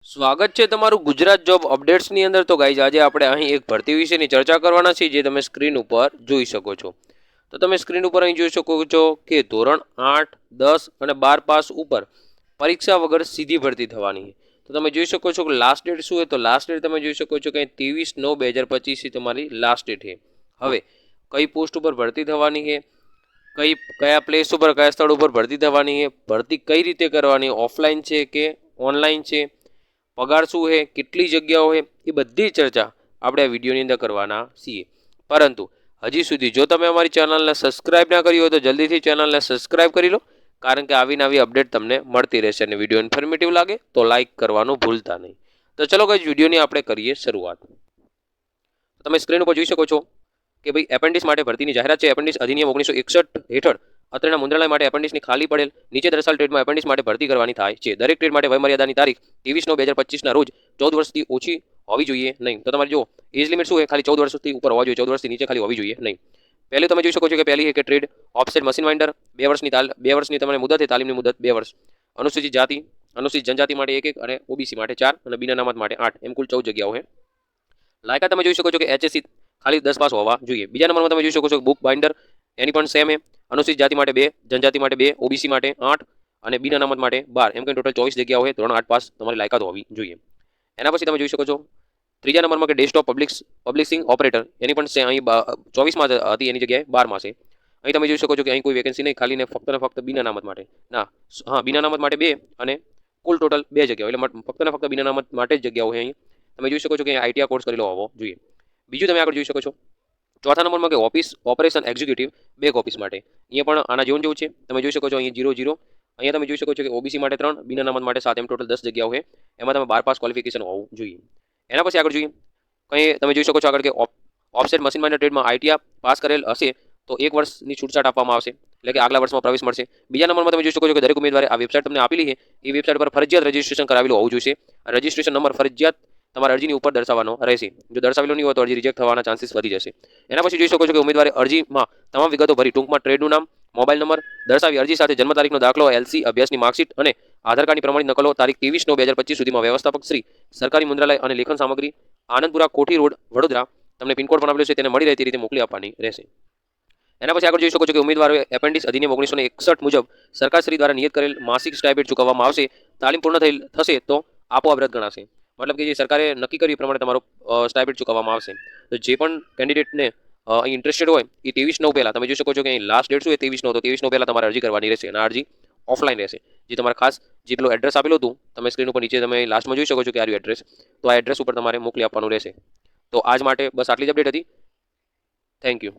સ્વાગત છે તમારું ગુજરાત જોબ અપડેટ્સની અંદર। તો ગાઈઝ આજે આપણે અહીં એક ભરતી વિશેની ચર્ચા કરવાના છીએ જે તમે સ્ક્રીન ઉપર જોઈ શકો છો। તો તમે સ્ક્રીન ઉપર અહીં જોઈ શકો છો કે ધોરણ 8, 10 અને 12 પાસ ઉપર પરીક્ષા વગર સીધી ભરતી થવાની છે। તો તમે જોઈ શકો છો કે લાસ્ટ ડેટ શું છે, તો લાસ્ટ ડેટ તમે જોઈ શકો છો કે 23/9/2025 તમારી લાસ્ટ ડેટ છે। હવે કઈ પોસ્ટ ઉપર ભરતી થવાની છે, કયા પ્લેસ ઉપર કયા સ્થળ ઉપર ભરતી થવાની છે, ભરતી કઈ રીતે કરવાની, ઓફલાઈન છે કે ઓનલાઈન છે, પગાર શું છે, કેટલી જગ્યાઓ છે, એ બધી ચર્ચા આપણે આ વિડીયોની અંદર કરવાના છીએ। પરંતુ હજી સુધી જો તમે અમારી ચેનલને સબસ્ક્રાઇબ ના કરી હોય તો જલ્દીથી ચેનલને સબસ્ક્રાઇબ કરી લો, કારણ કે આવી નવી અપડેટ તમને મળતી રહેશે। અને વિડીયો ઇન્ફોર્મેટિવ લાગે તો લાઇક કરવાનું ભૂલતા નહીં। તો ચલો ગાઈસ વિડીયોની આપણે કરીએ શરૂઆત। તમે સ્ક્રીન ઉપર જોઈ શકો છો કે ભાઈ એપેન્ડિક્સ માટે ભરતીની જાહેરાત છે। એપેન્ડિક્સ અધિનિયમ 1961 હેઠળ અત્રેના મુંદ્રાલય માટે એપેન્ડિક્સની ખાલી પડેલ નીચે દર્શાવેલ ટ્રેડમાં એપેન્ડિક્સ માટે ભરતી કરવાની થાય છે। દરેક ટ્રેડ માટે વયમર્યાદાની તારીખ 23/9/2025 ના રોજ 14 વર્ષથી ઓછી હોવી જોઈએ નહીં। તો તમારે જો એજ લિમિટ શું છે, ખાલી 14 વર્ષથી ઉપર હોવા જોઈએ, 14 વર્ષથી નીચે ખાલી હોવી જોઈએ નહીં। પહેલે તમે જોઈ શકો છો કે પહેલી છે કે ટ્રેડ ઓફસેટ મશીન વાઇન્ડર, 2 વર્ષની તમારી મુદત છે, તાલીમની મુદત 2 વર્ષ। અનુસૂચિત જાતિ અનુસૂચિત જનજાતિ માટે 1 અને ઓબીસી માટે 4 અને બિન અનામત માટે 8 એમ કુલ 14 જગ્યાઓ છે। લાયકાત તમે જોઈ શકો છો કે એચએસસી ખાલી 10 પાસ હોવા જોઈએ। બીજા નંબરમાં તમે જોઈ શકો છો બુક બાઇન્ડર, એની પણ સેમ છે। અનુસૂચિત જાતિ માટે 2, જનજાતિ માટે 2, ઓબીસી માટે 8 અને બિન અનામત માટે 12 એમ કઈ ટોટલ 24 જગ્યાઓ છે। ધોરણ 8 પાસ તમારી લાયકાત હોવી જોઈએ। એના પછી તમે જોઈ શકો છો ત્રીજા નંબરમાં કે ડેસ્કટોપ પબ્લિશિંગ ઓપરેટર, એની પણ અહીં 24 માં હતી, એની જગ્યાએ 12 માં છે। અહીં તમે જોઈ શકો છો કે અહીં કોઈ વેકેન્સી નહીં, ખાલી ને ફક્ત બિન અનામત માટે ના, હા બિન અનામત માટે 2 અને કુલ ટોટલ 2 જગ્યાઓ, એટલે ફક્ત બિન અનામત માટે જ જગ્યાઓ છે। અહીં તમે જોઈ શકો છો કે આઈટીઆઈ કોર્સ કરેલો હોવો જોઈએ। બીજું તમે આગળ જોઈ શકો છો ચોથા નંબરમાં કે office operation executive back office માટે, અહીંયા પણ આના જેવું છે। તમે જોઈ શકો છો અહીં 00, અહીંયા તમે જોઈ શકો છો કે ઓબીસી માટે 3, બિન અનામત માટે 7 એમ ટોટલ 10 જગ્યાઓ છે। એમાં તમે 12 પાસ ક્વોલિફિકેશન હોવું જોઈએ। એના પછી આગળ જોઈએ કંઈ તમે જોઈ શકો છો આગળ કે ઓફસેટ મશીન માઇન્ડર ટ્રેડમાં આઈટીઆઈ પાસ કરેલ હશે તો 1 વર્ષની છૂટછાટ આપવામાં આવશે, એટલે કે આગલા વર્ષમાં પ્રવેશ મળશે। બીજા નંબરમાં તમે જોઈ શકો છો કે દરેક ઉમેદવારે આ વેબસાઇટ તમને આપેલી છે, એ વેબસાઇટ પર ફરજિયાત રજિસ્ટ્રેશન કરાવેલું હોવું જોઈએ। રજિસ્ટ્રેશન નંબર ફરજિયાત તમારા અરજીની ઉપર દર્શાવવાનો રહેશે। જો દર્શાવેલો નહીં હોય તો અરજી રિજેક્ટ થવાના ચાન્સીસ વધી જશે। એના પછી જોઈ શકો છો કે ઉમેદવારે અરજીમાં તમામ વિગતો ભરી ટૂંકમાં ટ્રેડનું નામ, મોબાઈલ નંબર દર્શાવી અરજી સાથે જન્મ તારીખનો દાખલો, એલસી, અભ્યાસની માર્કશીટ અને આધાર કાર્ડની પ્રમાણિત નકલો તારીખ 23/9/2025 સુધીમાં વ્યવસ્થાપક શ્રી સરકારી મુદ્રાલય અને લેખન સામગ્રી આનંદપુરા કોઠી રોડ વડોદરા, તમને પિનકોડ પણ આપેલો છે તેને મળી રહે તે રીતે મોકલી આપવાની રહેશે। એના પછી આગળ જોઈ શકો છો કે ઉમેદવારોએ એપેન્ડિક્સ અધિનિયમ 1961 મુજબ સરકારશ્રી દ્વારા નિયત કરેલ માસિક સ્ટાઇપેન્ડ ચૂકવવામાં આવશે। તાલીમ પૂર્ણ થશે તો આપોઆપ રદ ગણાશે, મતલબ કે જે સરકારે નક્કી કર્યું એ પ્રમાણે તમારો સ્ટાઇપેન્ડ ચૂકવવામાં આવશે। તો જે પણ કેન્ડિડેટને અહીં ઇન્ટરેસ્ટેડ હોય એ 23/9 પહેલા તમે જોઈ શકો છો કે અહીં લાસ્ટ ડેટ શું છે 23/9, તો 23/9 પહેલા તમારે અરજી કરવાની રહેશે અને આ અરજી ઓફલાઈન રહેશે। જે તમારે ખાસ જેટલું એડ્રેસ આપેલું હતું તમે સ્ક્રીન ઉપર નીચે તમે લાસ્ટમાં જોઈ શકો છો કે આ એડ્રેસ, તો આ એડ્રેસ ઉપર તમારે મોકલી આપવાનું રહેશે। તો આજ માટે બસ આટલી જ અપડેટ હતી। Thank you.